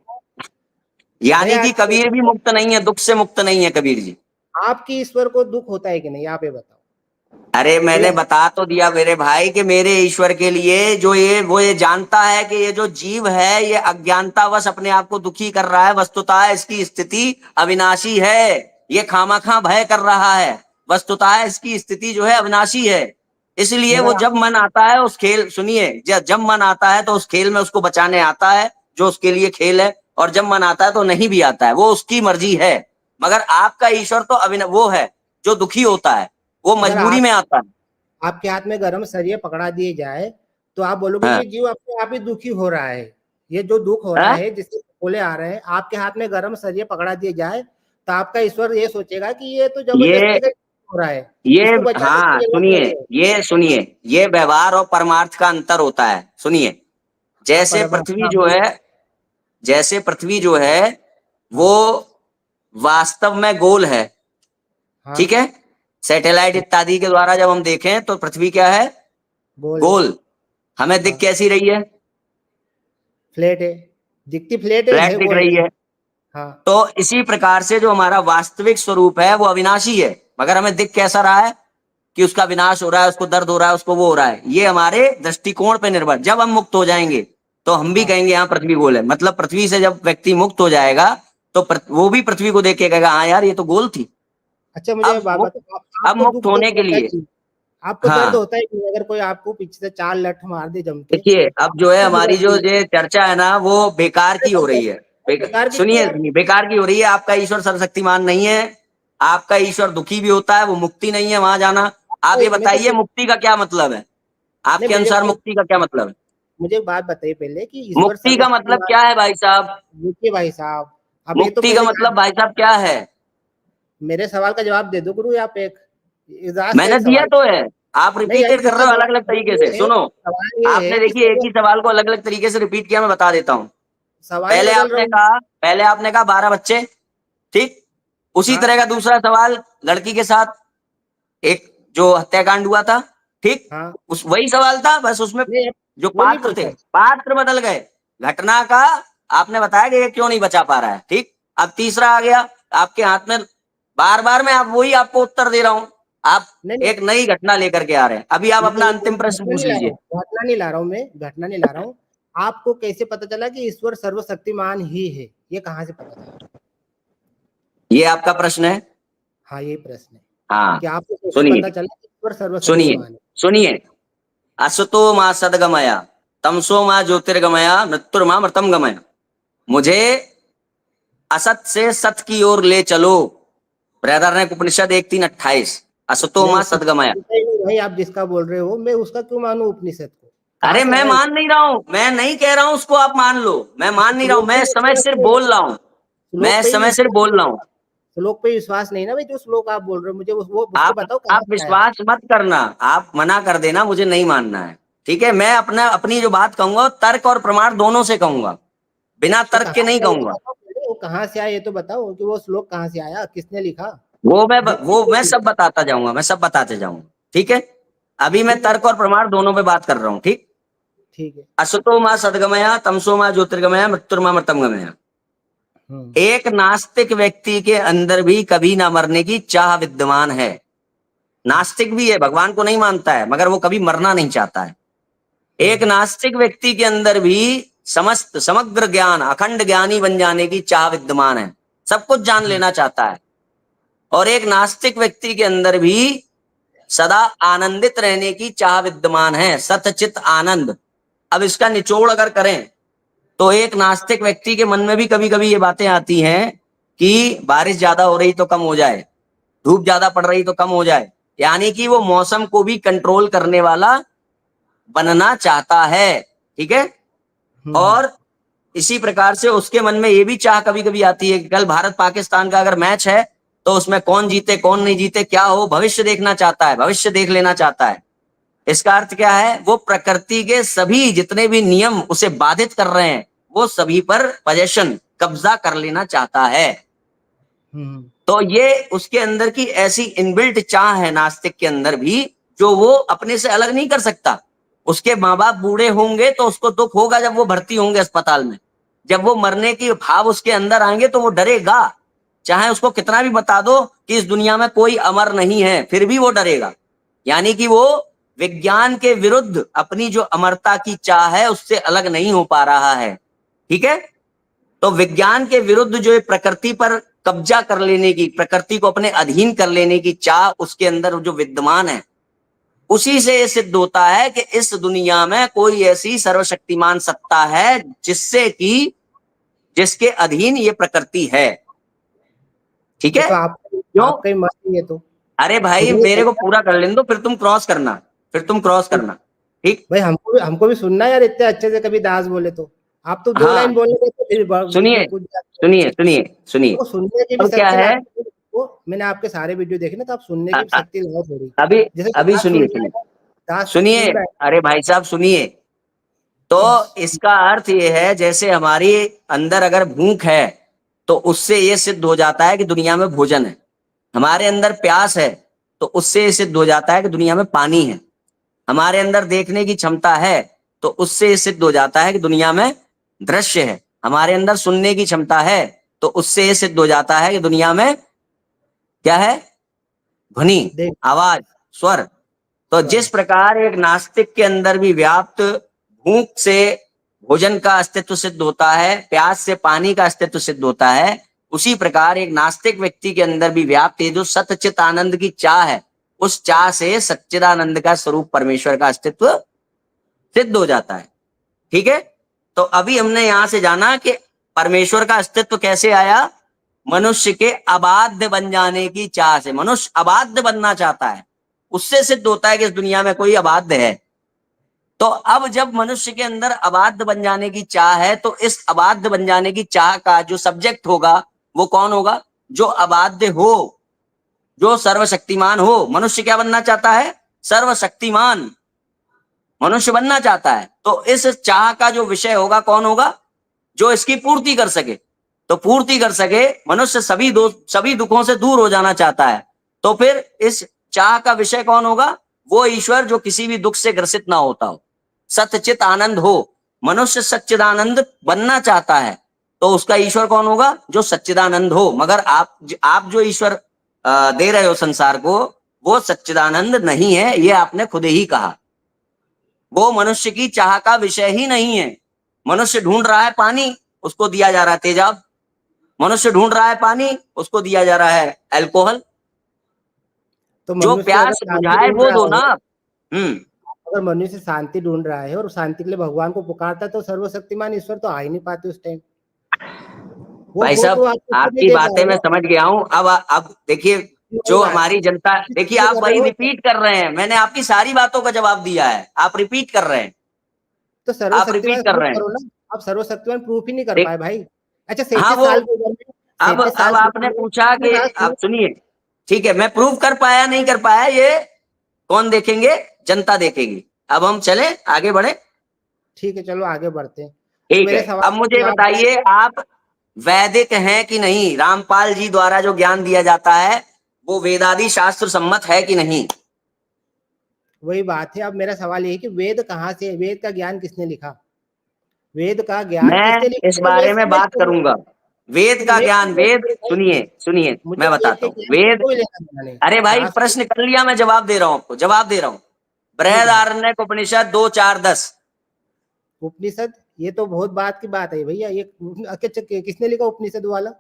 यानी दया कि आती कबीर भी है। मुक्त नहीं है, दुख से मुक्त नहीं है कबीर जी। आपकी ईश्वर को दुख होता है कि नहीं, आप ये बताओ। अरे कोई मैंने बता तो दिया मेरे भाई कि मेरे ईश्वर के लिए जो ये जानता है कि ये जो जीव है ये अज्ञानतावश अपने आप को दुखी कर रहा है, वस्तुतः इसकी स्थिति अविनाशी है। ये खामाखा भय कर रहा है, वस्तुतः इसकी स्थिति जो है अविनाशी है। इसलिए वो मगर जब मन आता है उस खेल, सुनिए, जब मन आता है तो उस खेल में उसको बचाने आता है जो उसके लिए खेल है, और जब मन आता है तो नहीं भी आता है, वो उसकी मर्जी है। मगर आपका ईश्वर तो वो है जो दुखी होता है, वो अगर मजबूरी में आता है। आपके हाथ में गरम सरिये पकड़ा दिए जाए तो आप बोलोगे हाँ। ये जीव अपने आप ही दुखी हो रहा है। ये जो दुख हो रहा हाँ? है, जिससे बोले आ रहे हैं, आपके हाथ में गरम सरिये पकड़ा दिए जाए तो आपका ईश्वर ये सोचेगा कि ये तो ये जबरदस्ती का हो रहा है, ये इसको बचाने हाँ, की जरूरत सुनिए, नहीं है। ये सुनिए, ये व्यवहार और परमार्थ का अंतर होता है। सुनिए, हाँ, जैसे पृथ्वी हाँ, जो बोलिए। है, जैसे पृथ्वी जो है वो हाँ, वास्तव में गोल है, हाँ, ठीक है। सैटेलाइट ठीक, इत्यादि के द्वारा जब हम देखें तो पृथ्वी क्या है? गोल है। गोल। हमें दिख हाँ, कैसी रही है? फ्लैट है, दिखती फ्लैट है फ्लैट दिख गोल रही नहीं। है। हाँ, तो इसी प्रकार से जो हमारा वास्तविक स्वरूप है वो अविनाशी है, मगर हमें दिख कैसा रहा है कि उसका विनाश हो रहा है, उसको दर्द हो रहा है, उसको वो हो रहा है। ये हमारे दृष्टिकोण पे निर्भर। जब हम मुक्त हो जाएंगे तो हम भी हाँ। कहेंगे हाँ पृथ्वी गोल है। मतलब पृथ्वी से जब व्यक्ति मुक्त हो जाएगा तो वो भी पृथ्वी को देख के कहेगा हाँ यार ये तो गोल थी। अच्छा, मुझे अब बात मुक्त बताओ, अब आपको मुक्त दुख दर्द होने के होता है लिए, कि नहीं? आपको दर्द हाँ, होता है कि नहीं? अगर कोई आपको पीछे से 4 लठ मार दे जम के, देखिए अब जो है आपको दुख हमारी जो होती है? ये चर्चा है ना वो बेकार अरे की हो भाई, रही है। बेकार की क्यों सुनिए यार? सुनिए, बेकार की हो रही है। आपका ईश्वर सर्वशक्तिमान नहीं है, आपका ईश्वर दुखी भी होता है, वो मुक्ति नहीं है वहां जाना। आप ये मैं तो बताइए मुक्ति का क्या मतलब है? नहीं, आपके अनुसार मुक्ति का क्या मतलब है? मुझे एक बात बताइए पहले कि ईश्वर मुक्ति का मतलब सर्वशक्तिमान। क्या है भाई साहब? देखिए भाई साहब, अब ये तो मुक्ति का पहले मतलब भाई साहब क्या है? मेरे सवाल का जवाब दे दो गुरु, आप एक इजाज़ से मैंने एक दिया सवाल। तो है, आप नहीं यार, रिपीटेड कर इसका रहे हो अलग अलग तरीके से। सुनो, सवाल ये है आपने कि देखिए एक ही सवाल को अलग अलग तरीके से रिपीट किया, मैं बता देता हूँ। सवाल ही पहले बदल रहा आपने हूँ। कहा पहले आपने कहा 12 बच्चे, ठीक। उसी हाँ, तरह का दूसरा सवाल लड़की के साथ एक जो हत्याकांड हुआ था, ठीक। हाँ। उस वही सवाल था, बस उसमें नहीं, जो वो नहीं पात्र थे, पूछा। पात्र बदल गए। घटना का आपने बताया कि ये क्यों नहीं बचा पा रहा है, ठीक। अब तीसरा आ गया आपके हाथ में। बार बार मैं आप वही आपको उत्तर दे रहा हूं, आप नहीं, नहीं, एक नई घटना लेकर के आ रहे हैं। अभी आप अपना अंतिम प्रश्न घटना पूछ नहीं ला रहा लीजिए। हूँ, घटना नहीं ला रहा हूँ, मैं घटना नहीं ला रहा हूँ। आपको कैसे पता चला कि ईश्वर सर्वशक्तिमान ही है? ये कहाँ से पता चला? ये आपका प्रश्न है। हाँ, यही प्रश्न है हाँ, कि आपको कैसे सुनिए पता चला कि ईश्वर सुनिए सर्वशक्तिमान है? सुनिए। असतो मां सदगमया, तमसो मां ज्योतिर्गमया, मृत्युर्मा मृतम गमया। मुझे असत से सत की ओर ले चलो, बृहदारण्यक उपनिषद 1:3-28। असतो नहीं, मां उपनिषद सदगमया। ही नहीं भाई, आप जिसका बोल रहे हो, मैं उसका क्यों मानूं उपनिषद को? कहाँ अरे से मैं आया? मान नहीं रहा हूं, मैं नहीं कह रहा हूं उसको आप मान लो, मैं मान नहीं रहा हूं, श्लोक पे मैं इस समय विश्वास सिर्फ नहीं है, बोल रहा हूं। मैं श्लोक पे इस ही समय सिर्फ विश्वास बोल नहीं रहा है। हूं। श्लोक पे विश्वास नहीं है ना भाई, जो श्लोक आप बोल रहे हो, मुझे वो उसको आप बताओ आप कहाँ से आया। विश्वास मत करना, आप मना कर देना, मुझे नहीं मानना है, ठीक है। मैं अपनी जो बात कहूंगा तर्क और प्रमाण दोनों से कहूंगा, बिना वो तर्क कहाँ के नहीं से आया ये तो कहूंगा। बताओ पहले, वो कहाँ से आया ये तो बताओ, कि वो श्लोक कहाँ से आया, किसने लिखा? वो मैं सब बताता जाऊंगा, मैं सब बताते जाऊंगा, ठीक है। अभी मैं ठीक है, तर्क और प्रमाण दोनों पे बात कर रहा हूं, ठीक। ठीक है। असतो मां सदगमया, तमसो मां ज्योतिर्गमया, मृत्युर्मा मृतम गमया। एक नास्तिक व्यक्ति के अंदर भी कभी ना मरने की चाह विद्यमान है। नास्तिक भी है, भगवान को नहीं मानता है, मगर वो कभी मरना नहीं चाहता है। एक नास्तिक व्यक्ति के अंदर भी समस्त समग्र ज्ञान, अखंड ज्ञानी बन जाने की चाह विद्यमान है, सब कुछ जान लेना चाहता है। और एक नास्तिक व्यक्ति के अंदर भी सदा आनंदित रहने की चाह विद्यमान है, सतचित आनंद। अब इसका निचोड़ अगर करें तो एक नास्तिक व्यक्ति के मन में भी कभी कभी ये बातें आती हैं कि बारिश ज्यादा हो रही तो कम हो जाए, धूप ज्यादा पड़ रही तो कम हो जाए, यानी कि वो मौसम को भी कंट्रोल करने वाला बनना चाहता है, ठीक है। और इसी प्रकार से उसके मन में ये भी चाह कभी कभी आती है कि कल भारत पाकिस्तान का अगर मैच है तो उसमें कौन जीते कौन नहीं जीते, क्या हो, भविष्य देखना चाहता है, भविष्य देख लेना चाहता है। इसका अर्थ क्या है, वो प्रकृति के सभी जितने भी नियम उसे बाधित कर रहे हैं वो सभी पर पोजेशन, कब्जा कर लेना चाहता है। तो ये उसके अंदर की ऐसी इनबिल्ट चाह है नास्तिक के अंदर भी, जो वो अपने से अलग नहीं कर सकता। उसके माँ बाप बूढ़े होंगे तो उसको दुख होगा जब वो भर्ती होंगे अस्पताल में, जब वो मरने की भाव उसके अंदर आएंगे तो वो डरेगा, चाहे उसको कितना भी बता दो कि इस दुनिया में कोई अमर नहीं है, फिर भी वो डरेगा। यानी कि वो विज्ञान के विरुद्ध अपनी जो अमरता की चाह है उससे अलग नहीं हो पा रहा है, ठीक है। तो विज्ञान के विरुद्ध जो प्रकृति पर कब्जा कर लेने की, प्रकृति को अपने अधीन कर लेने की चाह उसके अंदर जो विद्यमान है, उसी से ये सिद्ध होता है कि इस दुनिया में कोई ऐसी सर्वशक्तिमान सत्ता है जिससे कि जिसके अधीन ये प्रकृति है, ठीक है। तो क्यों? आपका ही मत ही है तो। अरे भाई मुझे मेरे को पूरा कर लेने दो, फिर तुम क्रॉस करना, फिर तुम क्रॉस करना, ठीक। भाई हमको भी सुनना यार, इतने अच्छे से कभी दास बोले तो। आप तो 2 लाइन हाँ बोलने थे तो फिर बीच सुनिए में कूद जाते हो। सुनिए सुनिए सुनिए। तो सुनने की भी अब क्या शक्ति है, लाओ। वो मैंने आपके सारे वीडियो देखे ना, तो आप सुनने अ, की भी अ, शक्ति लाओ थोड़ी। अभी जैसे अभी दास सुनिए सुन रहा सुनिए है, दास सुनिए, सुन रहा अरे भाई साहब सुनिए। तो इसका अर्थ ये है, जैसे हमारी अंदर अगर भूख है तो उससे ये सिद्ध हो जाता है कि दुनिया में भोजन है। हमारे अंदर प्यास है तो उससे ये सिद्ध हो जाता है कि दुनिया में पानी है। हमारे अंदर देखने की क्षमता है तो उससे ये सिद्ध हो जाता है कि दुनिया में दृश्य है। हमारे अंदर सुनने की क्षमता है तो उससे ये सिद्ध हो जाता है कि दुनिया में क्या है, ध्वनि, देख आवाज, स्वर। तो जिस स्वर। प्रकार एक नास्तिक के अंदर भी व्याप्त भूख से भोजन का अस्तित्व सिद्ध होता है, प्यास से पानी का अस्तित्व सिद्ध होता है, उसी प्रकार एक नास्तिक व्यक्ति के अंदर भी व्याप्त है जो सतचित आनंद की चाह है, उस चाह से सच्चिदानंद का स्वरूप परमेश्वर का अस्तित्व सिद्ध हो जाता है, ठीक है। तो अभी हमने यहां से जाना कि परमेश्वर का अस्तित्व कैसे आया, मनुष्य के अबाध्य बन जाने की चाह से। मनुष्य अबाध्य बनना चाहता है, उससे सिद्ध होता है कि इस दुनिया में कोई अबाध्य है। तो अब जब मनुष्य के अंदर अबाध्य बन जाने की चाह है तो इस अबाध्य बन जाने की चाह का जो सब्जेक्ट होगा वो कौन होगा, जो अबाध्य हो, जो सर्वशक्तिमान हो। मनुष्य क्या बनना चाहता है, सर्वशक्तिमान मनुष्य बनना चाहता है। तो इस चाह का जो विषय होगा कौन होगा, जो इसकी पूर्ति कर सके। तो पूर्ति कर सके, मनुष्य सभी दुखों से दूर हो जाना चाहता है, तो फिर इस चाह का विषय कौन होगा, वो ईश्वर जो किसी भी दुख से ग्रसित ना होता हो, सतचित आनंद हो। मनुष्य सच्चिदानंद बनना चाहता है तो उसका ईश्वर कौन होगा, जो सच्चिदानंद हो। मगर आप जो ईश्वर दे रहे हो संसार को, वो सच्चिदानंद नहीं है, ये आपने खुद ही कहा। वो मनुष्य की चाह का विषय ही नहीं है। मनुष्य ढूंढ रहा है पानी, उसको दिया जा रहा है तेजाब। मनुष्य ढूंढ रहा है पानी, उसको दिया जा रहा है अल्कोहल। तो जो मनुष्य अगर प्यास शांति बुझाए ढूंढ वो रहा दो है, ना। हम्म। अगर मनुष्य शांति ढूंढ रहा है और शांति के लिए भगवान को पुकारता है, तो सर्वशक्तिमान ईश्वर तो आ ही नहीं पाते उस टाइम। भाई वो साहब तो आपको उसको नहीं आपकी देख रहा बातें है मैं ना। समझ गया हूं। अब देखिए, वही जो बात है, हमारी जनता, देखिए जो आप कर रहे वही हो। रिपीट कर रहे हैं, मैंने आपकी सारी बातों का जवाब दिया है, आप रिपीट कर रहे हैं, तो आप सर्वशक्तिमान रिपीट कर प्रूफ रहे हैं। करो ना। आप सर्वशक्तिमान प्रूफ ही नहीं कर देख, पाए भाई। अच्छा, हाँ 37 वो, साल की उम्र में, अब 37 साल की आपने उम्र में पूछा मेरी कि बात सुनो। आप सुनिए, ठीक है, मैं प्रूव कर पाया नहीं कर पाया ये कौन देखेंगे, जनता देखेगी। अब हम चले आगे बढ़े, ठीक है, चलो आगे बढ़ते हैं। तो ठीक है। मेरे सवाल अब का मुझे जवाब दो। बताइए, आप वैदिक हैं कि नहीं, रामपाल जी द्वारा जो ज्ञान दिया जाता है वो वेदादि शास्त्र सम्मत है कि नहीं। वही बात है, अब मेरा सवाल ये है कि वेद कहाँ से, वेद का ज्ञान किसने लिखा? वेद का ज्ञान मैं किसने लिखा इस तो वेद बारे में से मैं बात क्यों करूंगा, लिखूं? वेद का मैं ज्ञान, वेद सुनिए सुनिए, मुझे मैं वेद बताता के हूँ ज्ञान से वेद। कोई लेना देना नहीं। अरे भाई शास्त्र प्रश्न कर लिया, मैं जवाब दे रहा हूँ आपको, जवाब दे रहा हूँ। ठीक है। बृहदारण्यक उपनिषद 2:4-10। उपनिषद, ये तो बहुत बात की बात है भैया। ये किसने लिखा उपनिषद वाला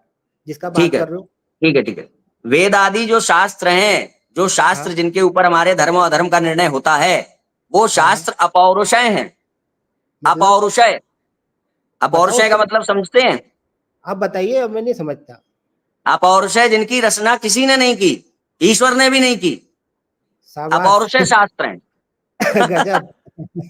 जिसका ठीक बात है कर रहे हो? ठीक है ठीक है। वेद आदि जो शास्त्र हैं, जो हाँ शास्त्र जिनके ऊपर हमारे धर्म और अधर्म का निर्णय होता है, वो हाँ। शास्त्र अपौरुषय हैं। मतलब अपौरुषय, बताओ अपौरुषय का उसका मतलब समझते हैं? आप बताइए, अब मैं नहीं समझता। अपौरुषय जिनकी रचना किसी ने नहीं की, ईश्वर ने भी नहीं की, शाबाश। अपौरुषय शास्त्र हैं। गजब।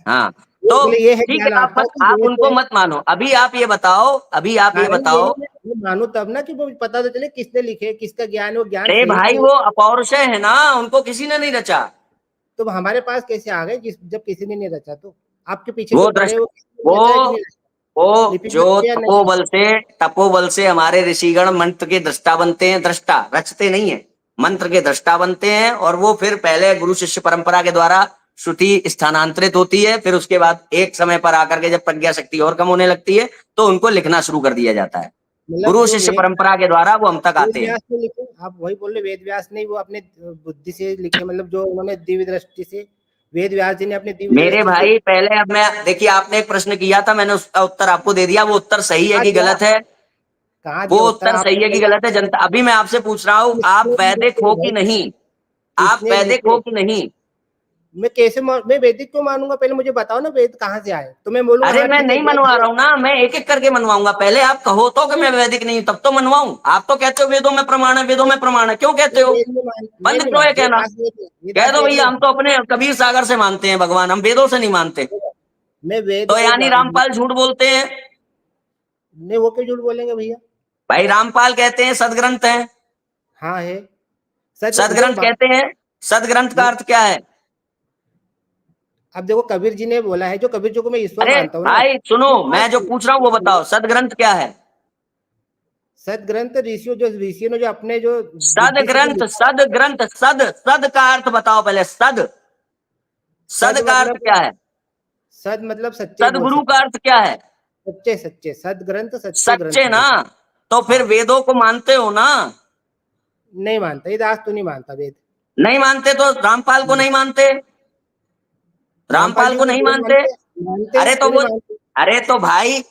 हाँ, ये तो बोले ये है ठीक ज्ञान है, आपका कि आप वेद उनको में। मत मानो। अभी आप ये बताओ, अभी आप ये कारण यही बताओ। मैं मानूं तब ना कि वो पता तो चले किसने लिखे, किसका ज्ञान है, वो ज्ञान अरे सही भाई तो। वो अपौरुषय है ना, उनको किसी ने नहीं रचा। तो हमारे पास कैसे आ गए जब किसी ने नहीं रचा तो? आपके पीछे जो वो पड़े दृष्ट वो किसी वो ने रचा है कि नहीं रचा? वो जो लिपिबद्ध है या नहीं? तपोबल से हमारे ऋषिगण मंत्र के दृष्टा बनते हैं, दृष्टा रचते नहीं है, मंत्र के दृष्टा बनते हैं। और वो फिर पहले गुरु शिष्य परंपरा के द्वारा श्रुति स्थानांतरित होती है, फिर उसके बाद एक समय पर आकर के जब प्रज्ञा शक्ति और कम होने लगती है, तो उनको लिखना शुरू कर दिया जाता है। मतलब गुरु जो शिष्य वेद परंपरा के द्वारा वो हम तक वेद आते हैं। व्यास ने लिखे, आप वही बोल रहे वेद व्यास नहीं, वो अपने बुद्धि से लिखे, मतलब जो उन्होंने दिव्य दृष्टि से, वेद व्यास जी ने अपने दिव्य मेरे दृष्टि से भाई पहले, अब मैं देखिए, आपने एक प्रश्न किया था, मैंने उसका उत्तर आपको दे दिया। वो उत्तर सही है कहा कि दिया। गलत है? कहाँ वो दिया उत्तर उत्तर सही आपने है कि भैया? गलत है? जनता, अभी मैं आपसे पूछ रहा हूं, आप किसने वैदिक लिखे हो कि भाई? नहीं? आप किसने वैदिक हो लिखे? कि नहीं? मैं वैदिक क्यों मानूंगा? पहले मुझे बताओ ना वेद कहाँ से आए, तो मैं बोलूंगा अरे हाँ मैं ठीक है नहीं वेद मनवा है। रहा हूं ना, मैं एक एक करके मनवाऊंगा। पहले आप कहो तो कि मैं वैदिक नहीं हूं, तब तो मनवाऊं। आप तो कहते हो वेदों में प्रमाण है, वेदों में प्रमाण है, क्यों कहते हो? मैं बंद नहीं करो ये मानता, कहना। कह वेदास दो वेद भैया नहीं हम तो अपने कबीर सागर से मानते हैं भगवान, हम वेदों से नहीं मानते। मानता। मैं वेद तो को यानी रामपाल झूठ बोलते हैं? नहीं, वो क्यों झूठ बोलेंगे भैया? भाई रामपाल कहते हैं सदग्रंथ है। हाँ है। सच जो सदग्रंथ कहते हैं। सदग्रंथ का अर्थ क्या है? अब देखो कबीर जी ने बोला है, जो कबीर जी को मैं ईश्वर अरे मानता हूँ ना। भाई सुनो, एक बात मैं जो पूछ रहा हूं वो बताओ, सदग्रंथ क्या है? सदग्रंथ ऋषियों ने जो अपने जो बुद्धि से जो सदग्रंथ, लिखा। सदग्रंथ, सद का अर्थ बताओ पहले, सद। सद सद का अर्थ मतलब क्या है? सद मतलब सच्चे बोल सदगुरु का सकते। अर्थ क्या है? सच्चे सच्चे सदग्रंथ सच्चे सच्चे ग्रंथ ना? बोलते। तो फिर हाँ। वेदों को मानते हो ना? नहीं मानता, ये दास तो नहीं मानता वेद। नहीं मानते तो रामपाल को नहीं मानते? रामपाल रामपाल जी को को नहीं वेद मानते? मानते मानते हैं, अरे तो क्यों नहीं वो, मानते? अरे तो भाई,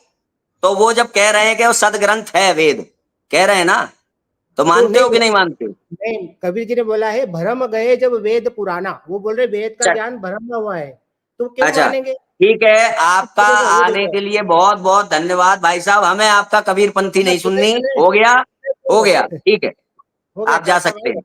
तो वो जब कह रहे हैं कि वो सदग्रंथ है वेद, कह रहे हैं ना, तो तो मानते नहीं हो कि नहीं मानते? नहीं, कबीर जी ने बोला है भरम गए जब वेद पुराना, वो बोल रहे वेद का चल, ज्ञान भरम में हुआ है, तो क्यों अच्छा, मानेंगे? ठीक है। आपका ये आने देखो। के लिए बहुत बहुत धन्यवाद भाई साहब। हमें आपका कबीरपंथी हाँ, नहीं सुने सुननी। सुने हो गया, हो गया, सुने। ठीक है। हो गया आप जा टाटा सकते भाई। हैं।